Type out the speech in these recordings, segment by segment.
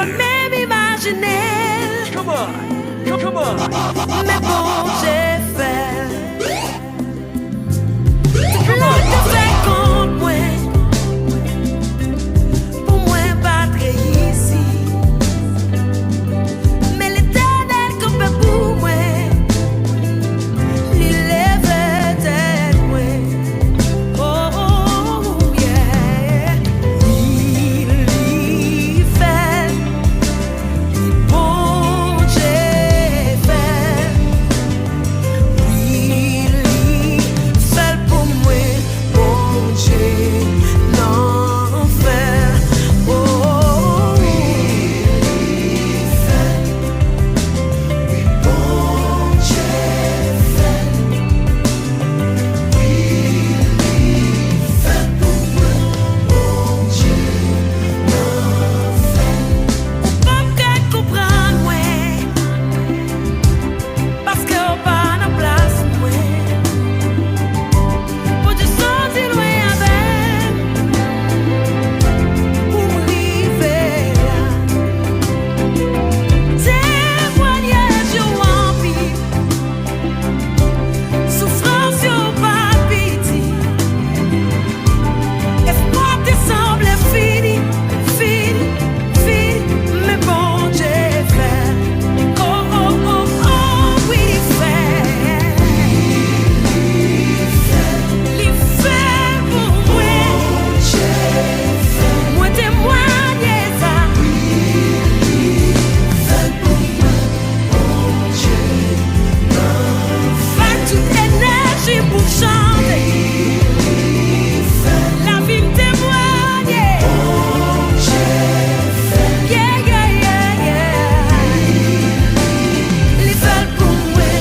pas même imaginer. Come on, come on. Mais bon, j'ai fait. Là, tu fais contre moi. Pour moi, pas très ici. Mais l'éternel qu'on peut pour moi. Il lève tête moi. Oh, yeah. Il fait. Bon, j'ai fait. Il fait pour moi. Bon, j'ai l'enfer. Oh, il fait. Bon, j'ai fait. Il fait pour moi. Bon, j'ai l'enfer. Pas qu'à comprendre moi. Parce qu'on pas en place moi. Pour te sentir loin avec. Pour m'arriver là. Témoignage au empire. Souffrance au pas pitié. Espoir te semble fini, fini, fini. Mais bon j'ai fait. Oh, oh, oh, oh, oui, il fait. Il fait pour moi. Moi témoigner ça. Fait toute énergie pour chanter. La vie me témoigne. Yeah, yeah, yeah, yeah. Les veulent pour moi.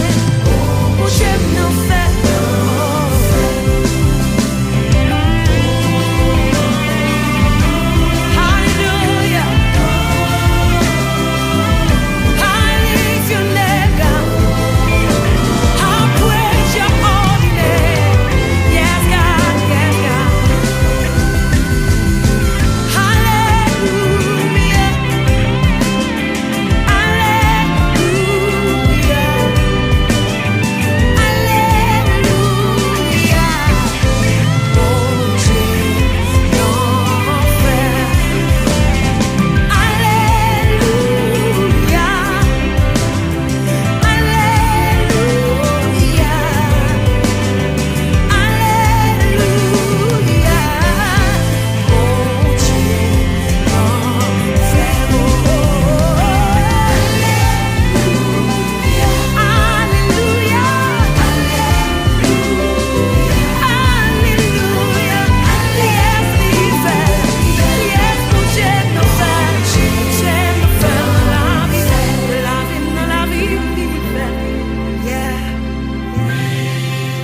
Mon chef n'en fait. Hallelujah. I lift your name, God. I praise your holy name. Yes, God, yes, God. Hallelujah. Hallelujah. Hallelujah. Bon Dieu, l'enfer. Alléluia. Alléluia. Alléluia. Bon Dieu, l'enfer. Alléluia. Alléluia. Yes, l'hiver. Yes, mon Dieu, l'enfer. J'aime l'enfer dans la vie, l'hiver. Yeah.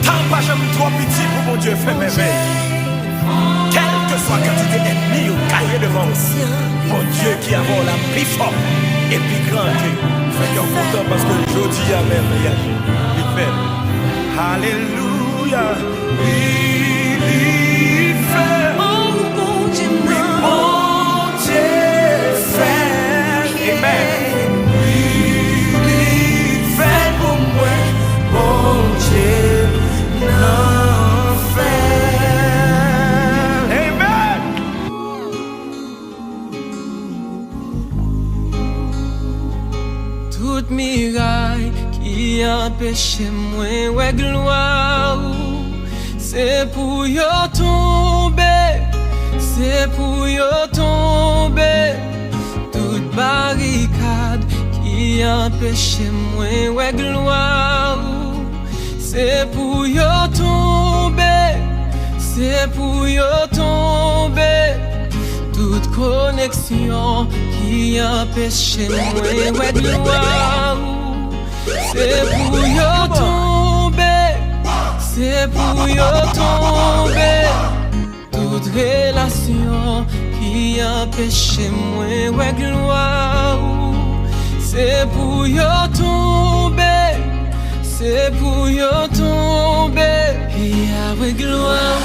Tant pas jamais trop petit pour mon Dieu fait merveille. Quelle que soit quantité d'ennemis ou cahier devant nous, mon Dieu qui a la plus fort et plus grand que fait qu'on content parce que je dis à même il fait. Alléluia. Il fait. Oh, mon Dieu, Bon Dieu fait. Amen. Il fait pour moi. Bon Dieu l'enfer. Amen. Toute miraille qui empêche moi ouais gloire c'est pour yo tomber, c'est pour yo tomber. Toute barricade qui empêche moi ouais gloire c'est pour yo tomber, c'est pour yo tomber. Toute connexion qui empêche moi ouais gloire c'est pour yo tomber, c'est pour yo tomber. Toute relation qui empêche moi ouais gloire c'est pour yo tomber, c'est pour yo tomber. Et avec gloire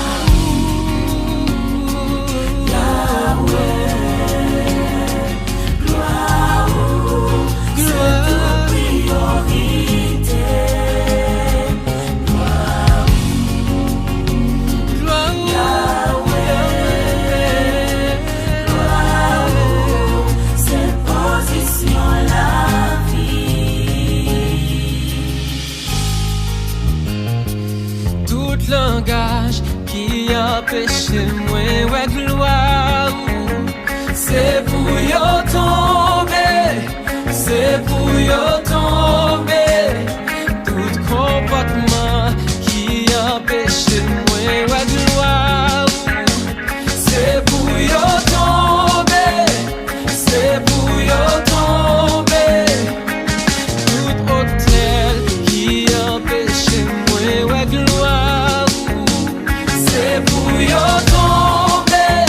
Yahweh, gloire. péché moi ouais gloire c'est pour yo tomber c'est pour yo tomber tout comportement qui empêche moi ouais gloire c'est pour yo tomber c'est pour yo tomber tout hôtel qui empêche moi ouais gloire c'est pour yo tomber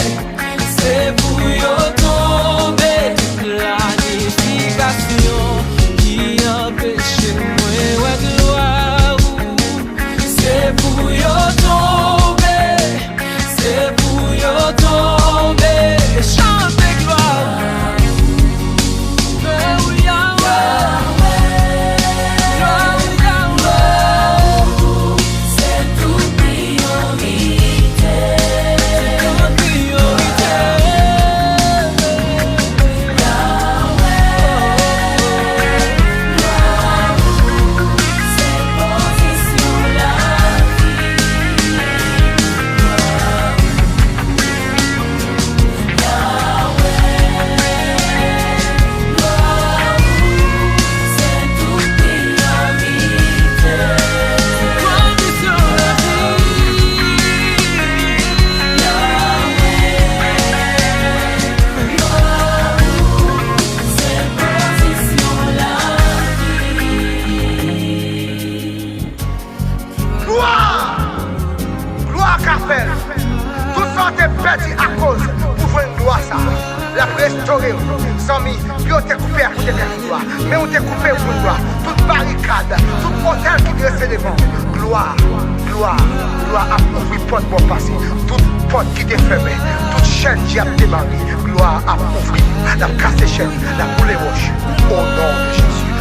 c'est pour yo tomber toute planification qui empêche moi ouais gloire c'est pour yo tomber c'est pour yo tomber chante gloire Restaurer, sans mis, yo t'es coupé à côté de gloire, mais on t'est coupé pour une gloire. Toute barricade, tout hôtel qui dresse devant, gloire, gloire, gloire a ouvert porte pour passer. Toute porte qui t'est fermée, toute chaîne qui a démarré, gloire a ouvert, la casse chaîne, la boule roche, au nom de Jésus.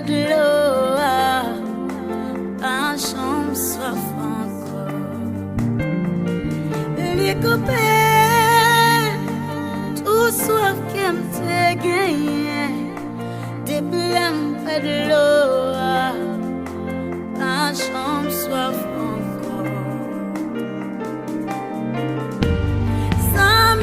de l'eau, pas chambre soif encore. Les copains, tout soif qu'elle me gagné, des blêmes près de l'eau, pas chambre soif encore. Sans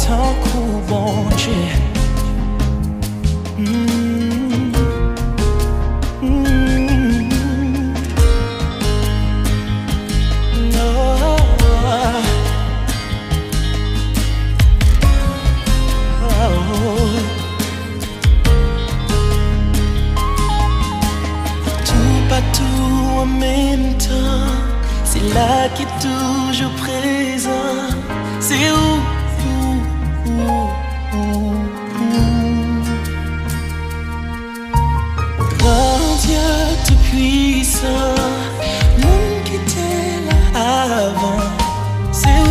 tant coup bon Dieu. Tout en même temps, c'est là qui est toujours présent. C'est où? Grand Dieu tout puissant, monde qui était là avant. C'est où?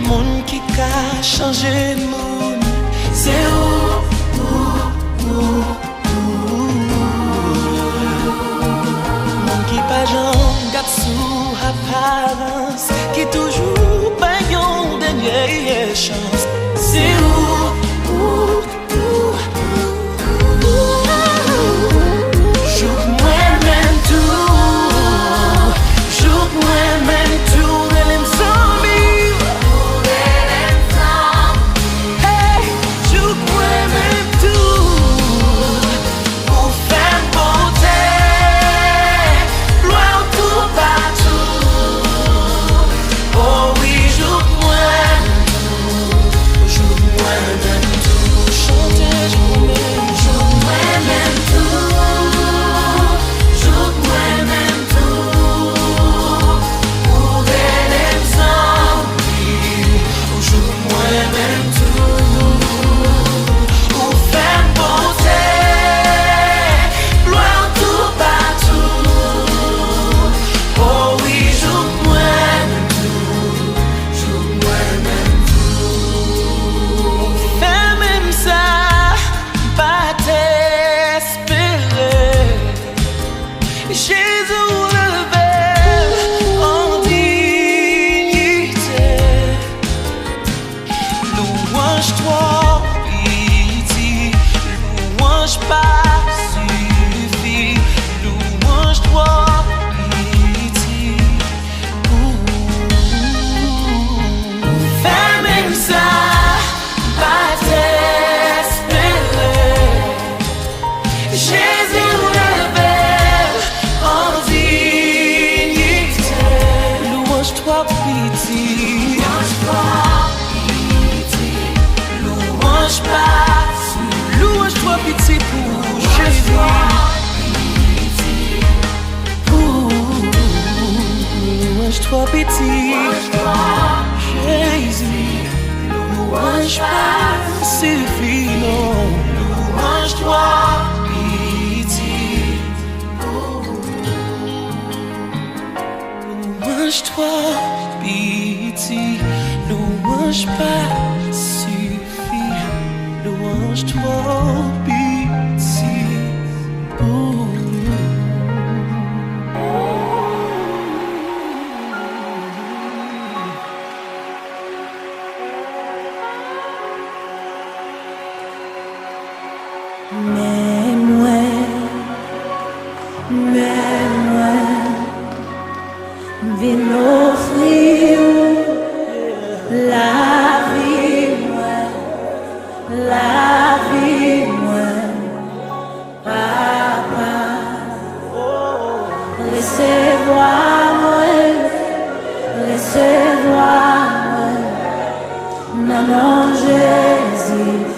Moun qui ka changé moun, c'est où? Moun qui pa jan gade sou apparence, qui toujours pa yon dernière chance, c'est où? Jouk mwen men tou, jouk mwen men tou, elem san mi. Hey, jouk mwen louange pas suffit, non. Louange-toi, pitié. Louange-toi, pitié. Louange pas suffit. Louange-toi, pitié. Mais moi, viens offrir la vie, papa, recevoir, maman Jésus,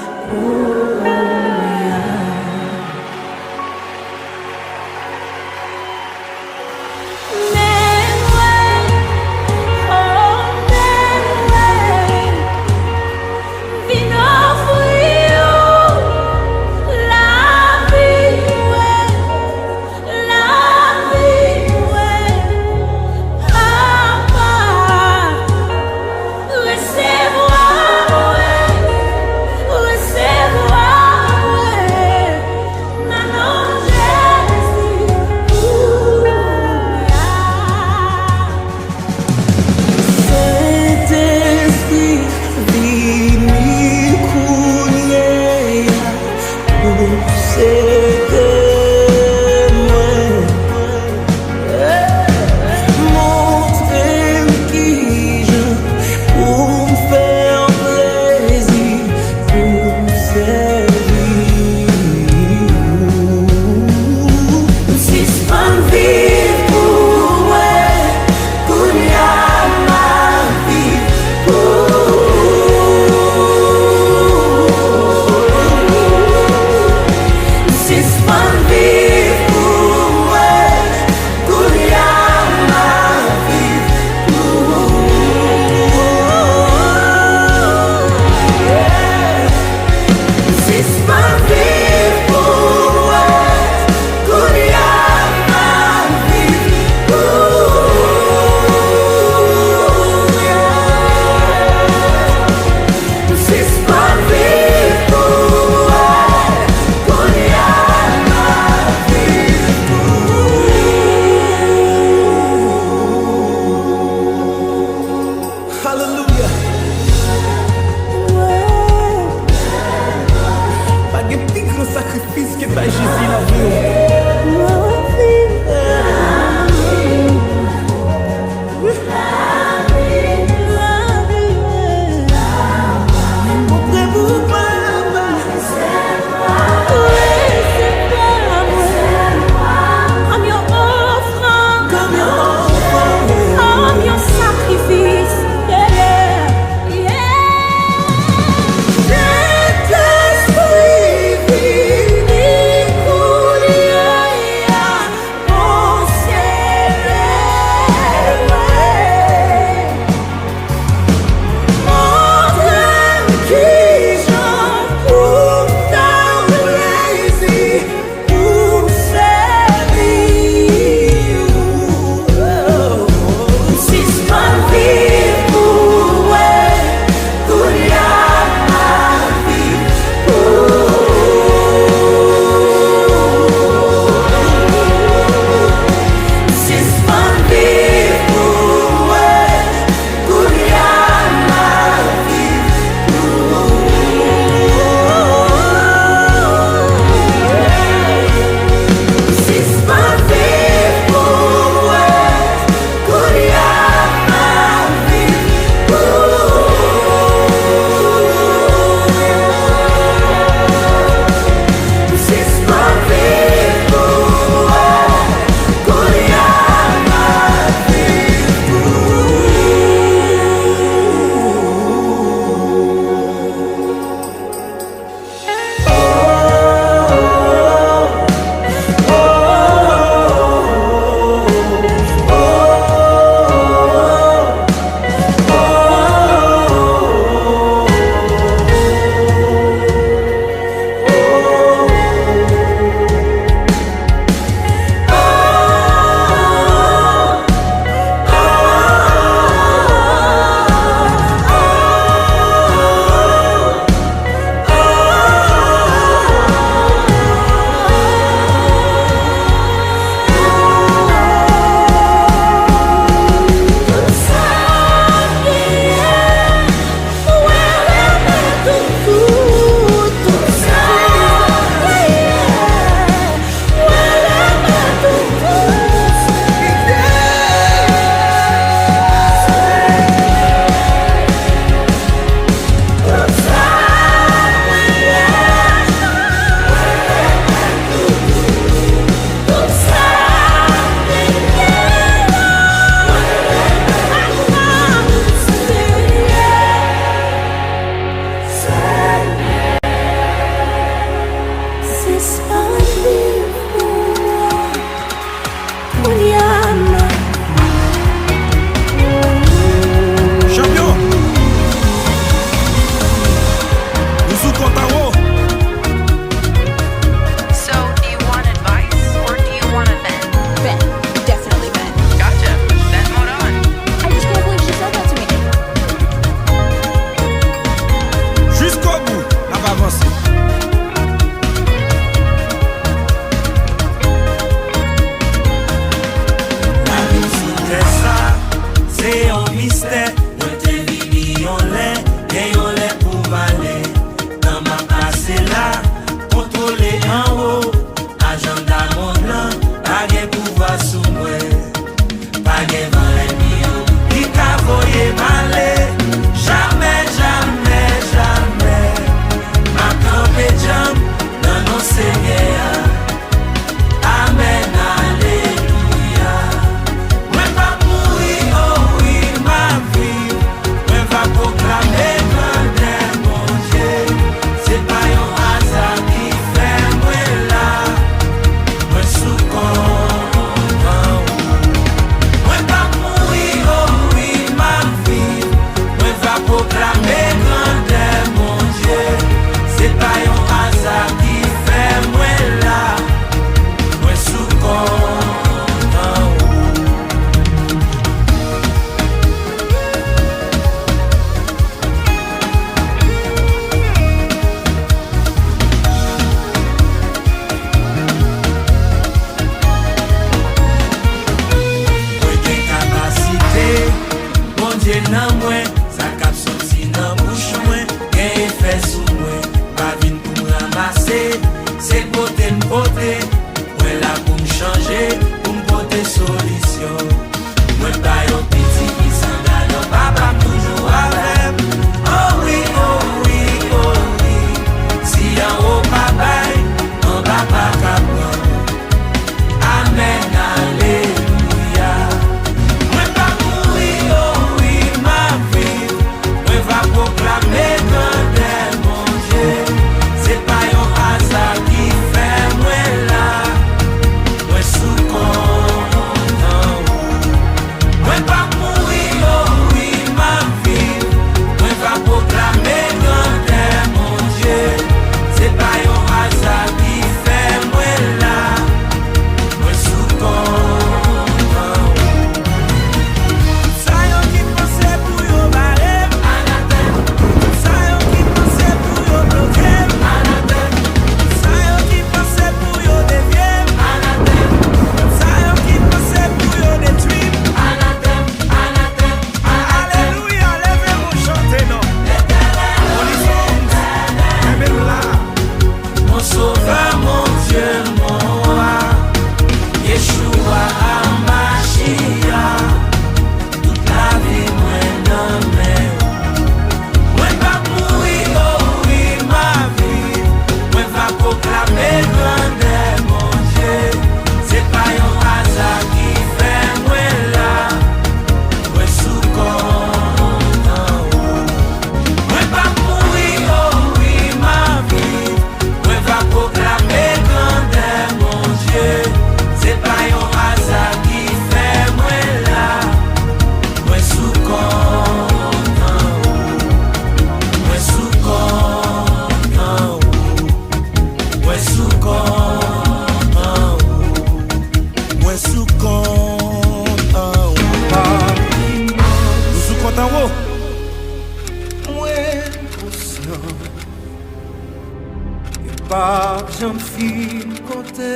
pas j'en file côté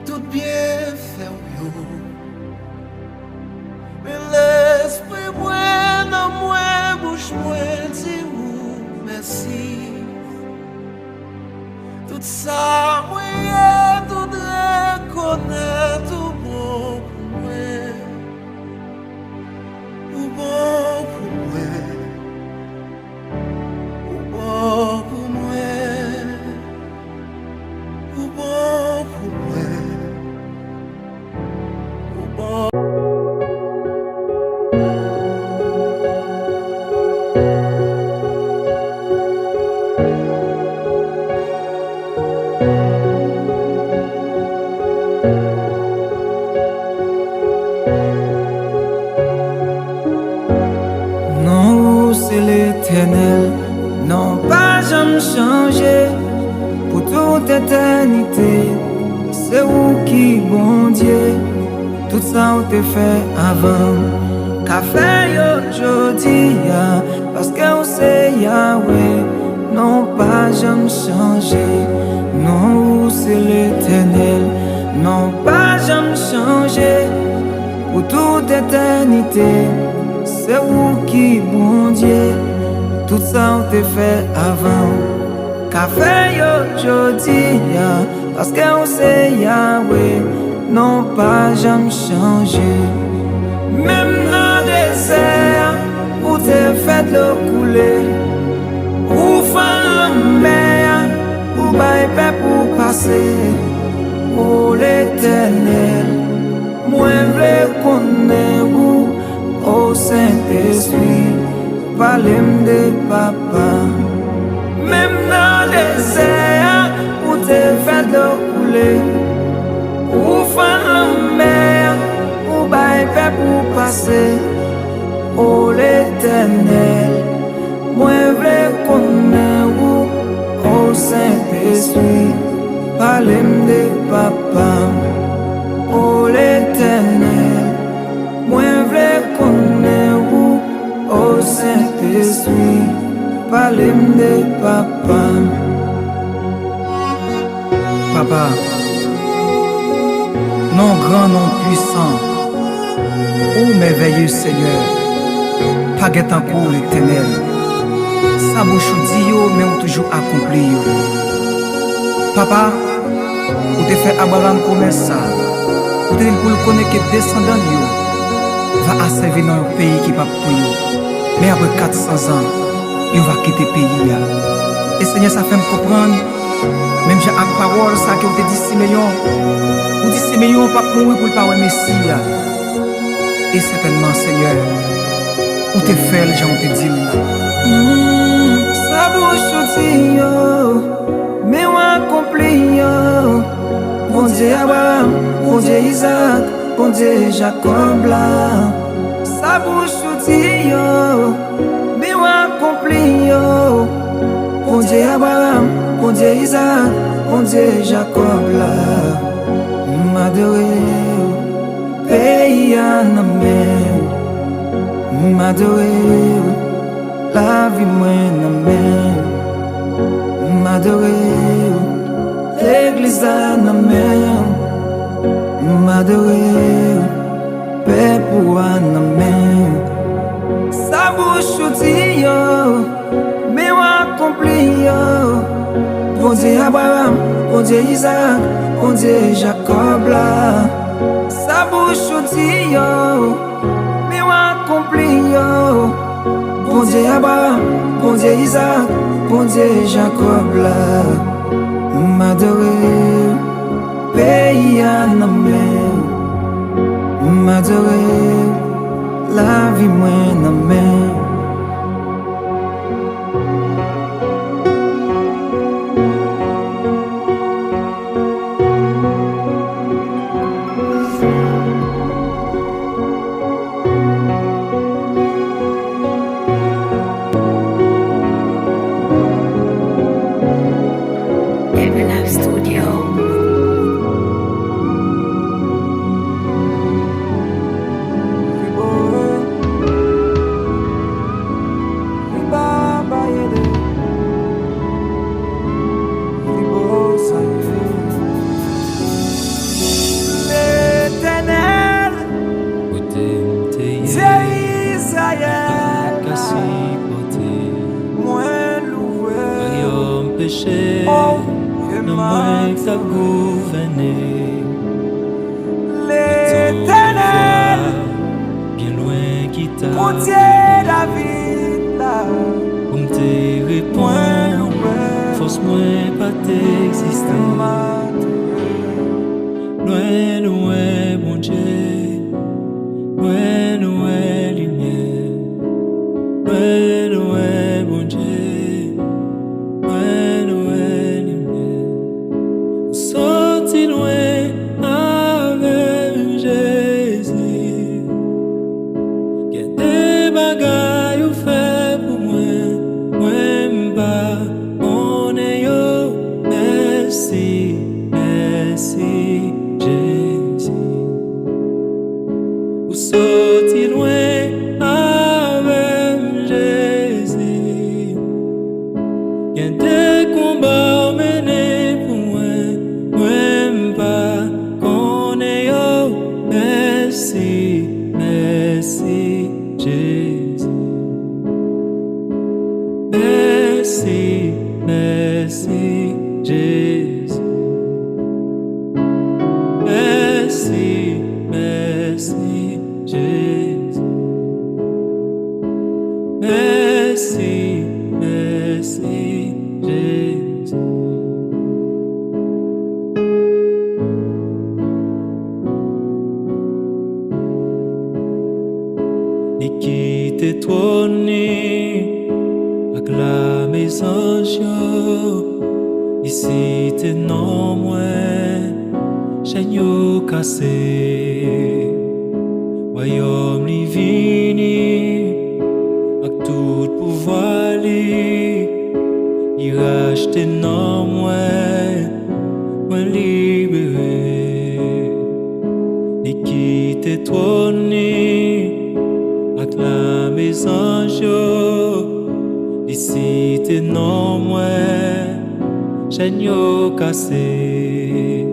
tout bien fait yo. Mais l'esprit moi dans moi bouche moi dit ou merci. Tout ça moi tout reconnaître tout bon pour moi. Tout bon pour moi. Tout bon pour moi. Tout bon pour moi. Tout bon. Non, c'est l'Éternel, non pas jamais changé pour toute éternité. C'est vous qui bon Dieu, tout ça on te fait avant. Qu'a fait aujourd'hui, parce que vous c'est Yahweh, non pas jamais changé. Non, c'est l'Éternel, non pas jamais changé pour toute éternité. C'est vous qui bon Dieu, tout ça on te fait avant. Qu'a fait aujourd'hui, parce que on sait Yahweh, non pas jamais changé. Même dans le désert, où t'es fait l'eau couler, où fait la mer, où baille paix pour passer. Oh l'Éternel, moi je connais vous. Oh Saint-Esprit, parlez-moi de papa. Même dans le désert, où t'es fait l'eau couler, où fait la mer, où baille paix pour passer. Oh l'Éternel, moi je connais vous. Oh Saint-Esprit, parlez-moi de papa. Oh l'Éternel, moi je connais vous. Oh Saint-Esprit, parlez-moi de papa. Papa, non grand, non puissant, ô merveilleux Seigneur, pas guettant pour l'Éternel. Sa bouche dit yo, mais on toujours accompli yo. Papa, ou te fait Abraham comme ça, ou te dit pour le connaître que descendant yo va asservir dans un pays qui pas pour yo. Mais après 400 ans, il va quitter le pays. Et Seigneur, ça fait me comprendre, même j'ai une parole, ça que vous te dit Simeon, vous dites Simeon, pas mourir pour le pas le Messie. Et certainement, Seigneur, vous te fait le genre te dit. Ça bouche dit yo, mais on accompli yo. Bon Dieu Abraham, bon Dieu Isaac, bon Dieu Jacob là. Ça bouche dit yo, mais on accompli yo. Bon Dieu Abraham, bon Dieu Isaac, bon Dieu Jacob là. M'adoré, pays en amène. M'adoré, la vie moins amène. M'adoré, l'église en amène. M'adoré, paix pour en amène. Sa bouche dit yo, mais on accompli yo. Bon Dieu Abraham, bon Dieu Isaac, bon Dieu Jacob là. Sa bouche dit yo, mais on accompli yo. Bon Dieu Abraham, bon Dieu Isaac, bon Dieu Jacob là. M'adoré, pays en amène. M'adoré, la vie moins amène. Bye bye. t'a gouverné. L'Éternel, Bien loin qui t'a Dieu David là, Pour me répondre, force moins pas t'exister. Loin, loin, bon Dieu, loin, loin, lumière. Loin, loin, bon Dieu, loin, loin, lumière. Sorti loin avec Jésus. Qu'il y a des bagailles ou fait pour moi, moi m'pas, on est yo, merci, merci, Jésus. Ou sorti loin avec Jésus. Qu'il y a des combats menés pour moi, moi m'pas, qu'on est yo, merci, merci, Jésus. Merci, merci, Jésus. Merci, merci, Jésus. Merci, merci, Jésus. Et qui t'est trôné, acclame sans jour. Ici t'es non moins, chaîneau cassé. Royaume li vini, avec tout pouvoir li, il rachète non moins libéré. Et qui t'est trôné, acclame sans jour. Ici t'es non moins, chaîneau cassé.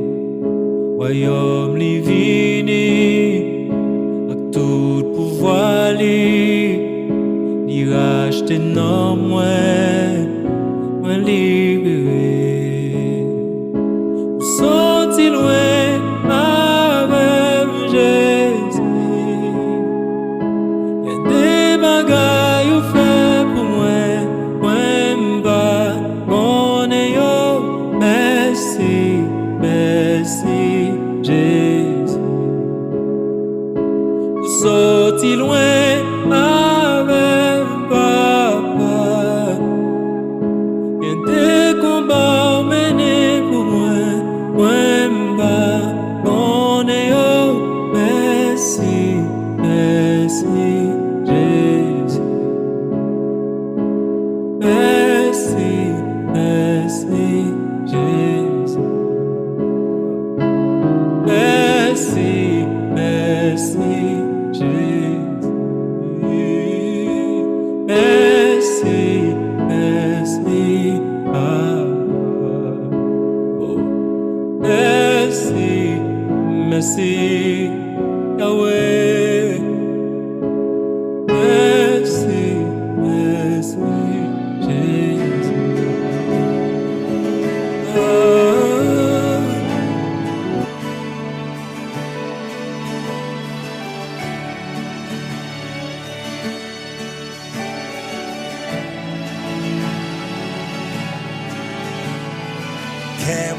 Royaume li vini, avec tout pouvoir li, li rachète non moins libéré. Sorti loin avec Jésus. Y a des bagailles ou fait pour moi, moi m'pas, on est yo, merci, merci, Jésus. Ou sorti loin avec papa. Y a des combats menés pour moi, moi m'pas, on est yo, merci, merci, Jésus. Merci, merci, Jésus. Merci, merci, Jésus. Merci, merci, Papa. Oh. Merci, merci, Yahweh. Merci, merci, Jésus. Oh.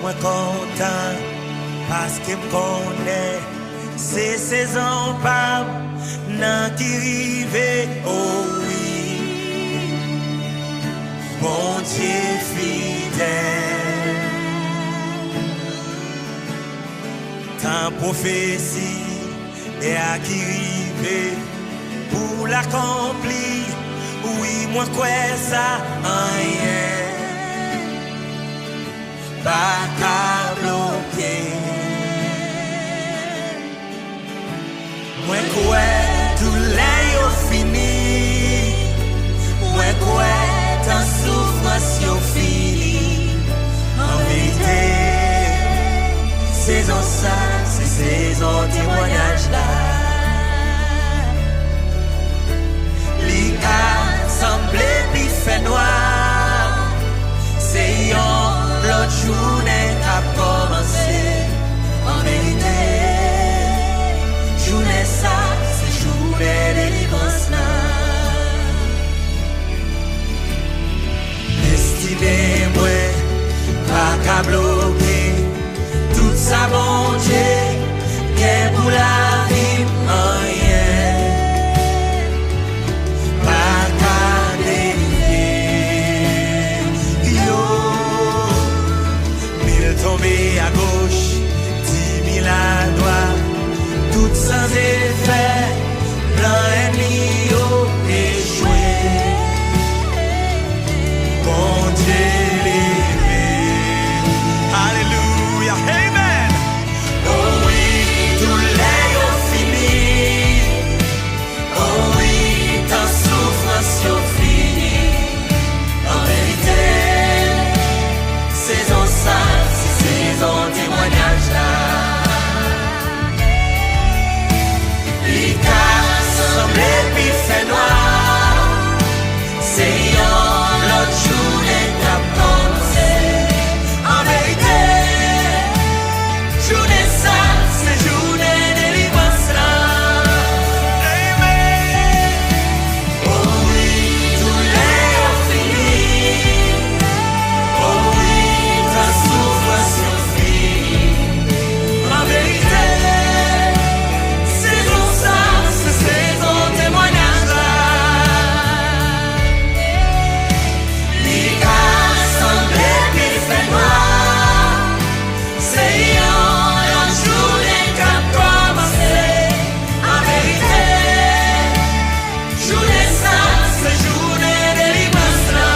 Moi content parce que me connaît c'est saison pas nan qui rive oh oui mon Dieu fidèle ta prophétie est à qui rive pour l'accomplir oui moi quoi ça rien pas qu'à bloquer. Moi quoi tout l'air fini. Moi quoi ta souffrance yo fini. En vérité, saison ça, c'est saison témoignage là. Li assemblé puis fait noir. C'est yon l'autre journée a commencé. rive moi, pas qu'à bloquer. Tout ça, bon Dieu, qu'est pour la vie, rien. Pas qu'à dévier. Yo, 1000 tombés à gauche, 10 000 à droite, tout sans effet, blanc ennemi, yo, échoué. Bon Dieu, levé. Alléluia, amen. Oh oui, tout l'est au fini. Oh oui, ta souffrance au fini. En vérité, saison ça, c'est saison témoignage là. L'Icar semble puis fait noir. C'est l'autre journée qu'a commencé. En vérité, journée ça, c'est journée délivrance là. Amen. Oh oui, tout l'est au fini. Oh oui, ta souffrance au fini. En vérité, saison ça, c'est saison témoignage là. L'Icar semble puis fait noir. C'est un journée qu'a commencé. En vérité, journée ça, c'est journée délivrance là.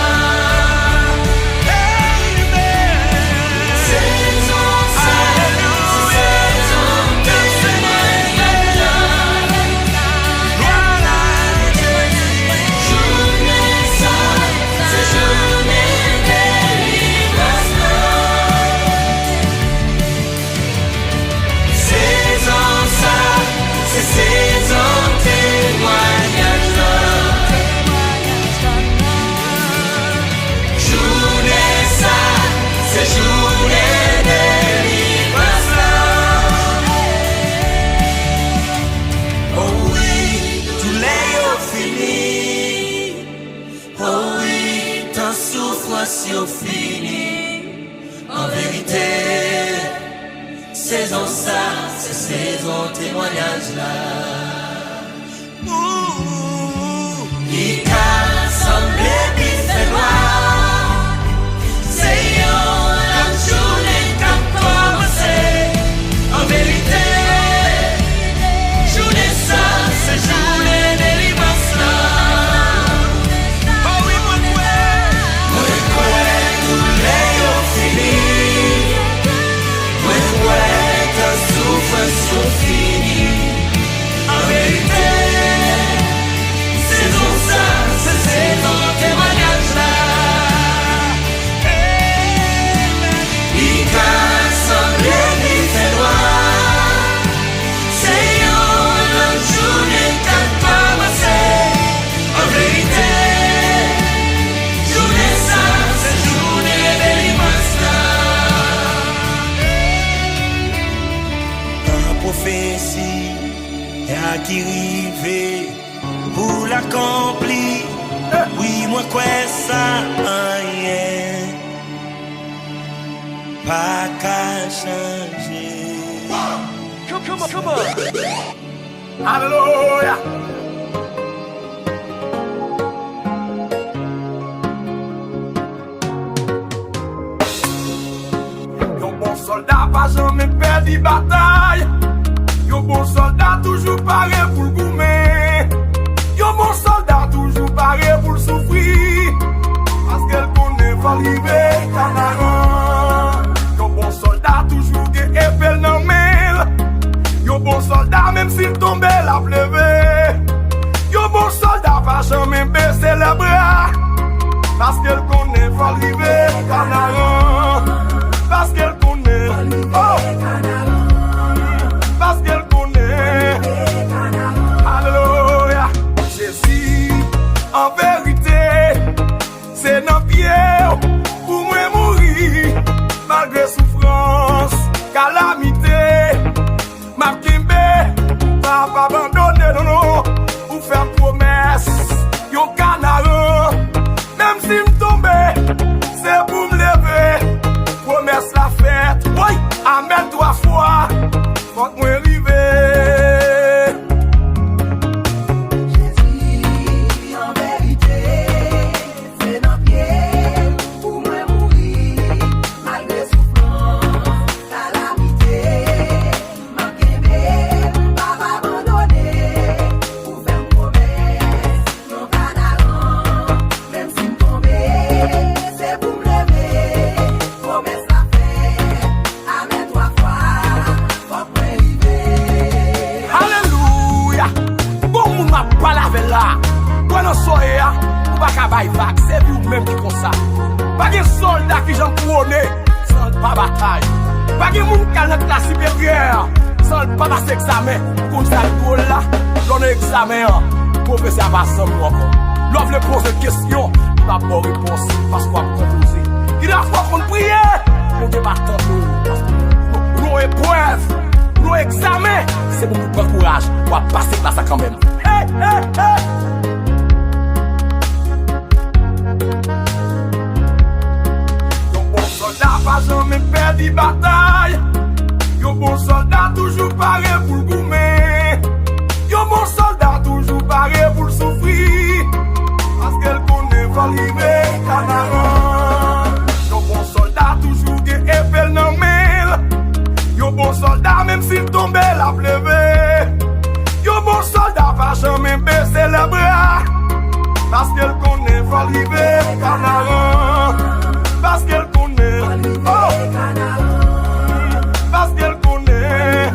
Saison ça, c'est saison témoignage là. Journée ça, c'est journée délivrance là. Saison ça, c'est saison témoignage là. Journée ça, c'est journée délivrance là. Oh oui, tout l'est au fini. Oh oui, ta souffrance au fini. En vérité, saison ça, c'est saison témoignage là. L'Icar semble puis fait noir. C'est la journée qu'a commencé. En vérité, journée ça, c'est journée délivrance là. Oh oui, moi quoi, tout l'est au fini. Moi quoi, ta souffrance au fini. En vérité, saison ça, c'est saison témoignage là. L'Icar semble puis fait noir. C'est une journée qu'a commencé. En vérité, journée ça, c'est journée délivrance là. Un prophétie à qui rive pour l'accomplir. Oui, moi quoi ça rien. Pas qu'à changer. Come on. Hallelujah. Yon bon soldat pas jamais perdu bataille. Yon bon soldat toujours paré pour le goumer. Yon bon soldat toujours paré pour le souffrir. Parce qu'elle connaît pas arriver canaran. Yon bon soldat toujours des épées dans main. Yon bon soldat même s'il tombe la pleuve. Yon bon soldat pas jamais baisser les bras. Parce qu'elle connaît pas arriver canaran. Parce qu'elle connaît, oh, parce qu'elle connaît, alléluia. Jésus, en vérité, connaît, sans pas bataille. Pas de monde qui a notre classe supérieure, sans pas passer examen. Pour ça, là, l'on est examen. Professeur va s'en encore. L'offre le pose une question, il va pas réponse parce qu'on va composer. Il a fois qu'on prie, on débat tant nous. Nos épreuves, nos examens, c'est pour nous prendre courage. On va passer par ça quand même. Hey, hey, hey. Soldat pas jamais perdu bataille. Yo bon soldat toujours paré pour le goumer. Yo bon soldat toujours paré pour le souffrir. Parce qu'elle connaît va livrer canaran. Yo bon soldat toujours que épelle nan mel. Yo bon soldat même s'il tombe la pleuve. Yo bon soldat pas jamais baisser les bras. Parce qu'elle connaît va livrer canaran. Parce qu'elle connaît, oh, parce qu'elle connaît,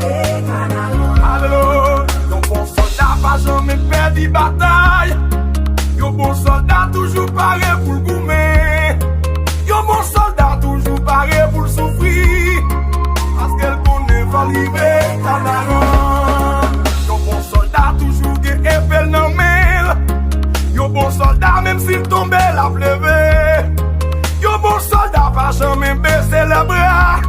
alléluia. Yon bon soldat pas jamais perdu bataille. Yon bon soldat toujours paré pour le goumer. Yon bon soldat toujours paré pour le souffrir. Parce qu'elle connaît va livrer canaran. Yon bon soldat toujours que épelle nan mel. Yon bon soldat même s'il tombe la pleuve. Yo bon soldat pas jamais baisser les bras.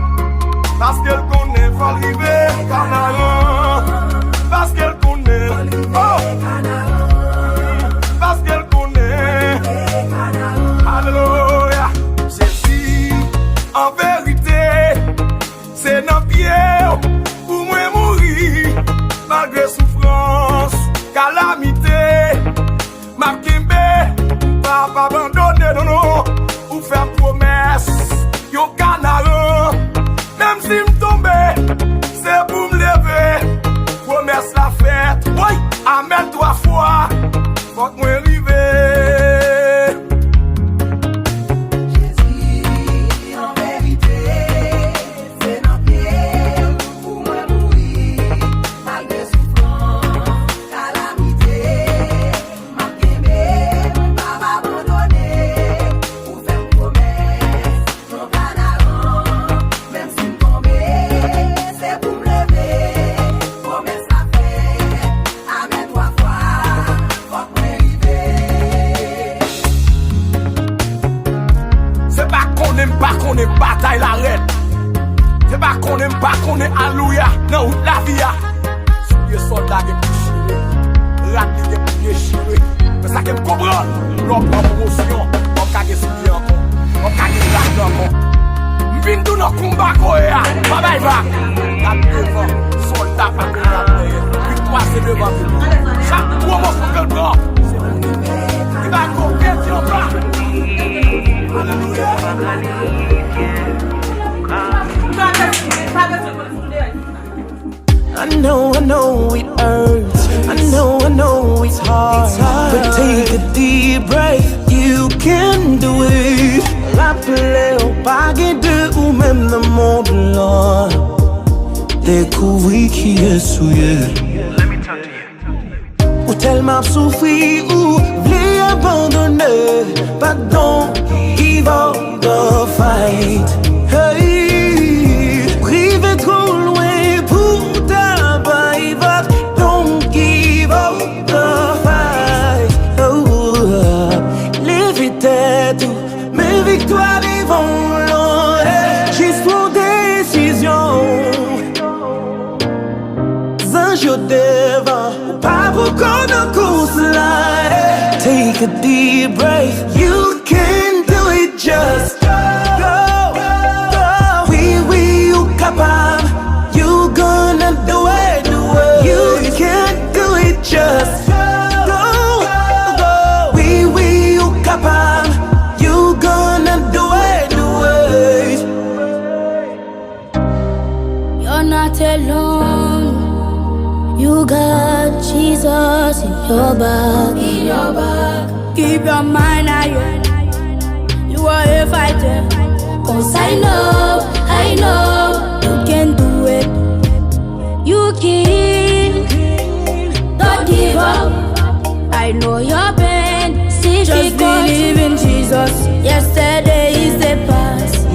Parce qu'elle connaît va arriver canaran. Parce qu'elle connaît, oh, parce qu'elle connaît, alléluia. Jésus, en vérité, c'est dans pied pour moi mourir. Malgré souffrance, calamité, ma kimbe, pas abandonner, non, non. Pour faire promesse, yon canaran. Même si m'tombe, c'est pour m'lever. Promesse la fête, oui, amen 3 fois. Faut que moi arrive. Jésus, en vérité, c'est dans pied pour moi mourir. Malgré souffrance, calamité, ma kembe, pas abandonner. Qu'on est bataille la reine. C'est pas qu'on aime pas qu'on est alléluia. Non, la vie a. Les soldats qui ont rat qui ont déchiré. C'est ça qui me comprend. L'homme en promotion. On a gagné soulier encore. On a gagné la encore. M'vin tout nos combats koya. Bye bye bye. La devant. Soldat pas que la paix. Victoire c'est devant. Chaque promotion que le prend. C'est bon. Il va couper sur le bras. Alléluia. I know it hurts. I know it's hard. But take a deep breath, you can do it. Rappelez au paquet de ou même le monde là. Découvrir qui est souillé. Let me talk to you. Ou tellement souffrir ou voulez abandonner. But don't give up the fight. Hey, privé trop loin pour ta baille. Don't give up the fight. Oh, lève tête, mes victoires vont loin. Juste pour décision. Zange devant, pas pour qu'on en course là. Take a deep breath, you can do it just. You gonna do it, You can't do it just. Go. We, you capable. You gonna do it, You're not alone. You got Jesus in your back. Keep your mind higher. You are a fighter. 'Cause I know. You can do it. You can. Don't give up. I know your pain. Just believe in Jesus. Yesterday is the past.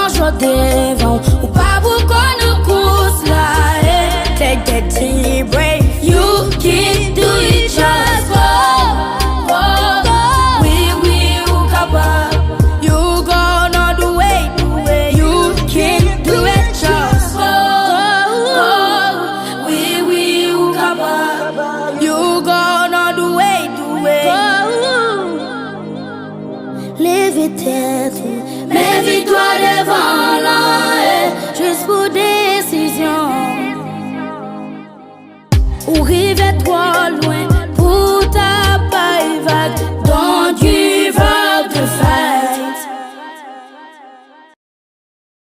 bonjour devant ou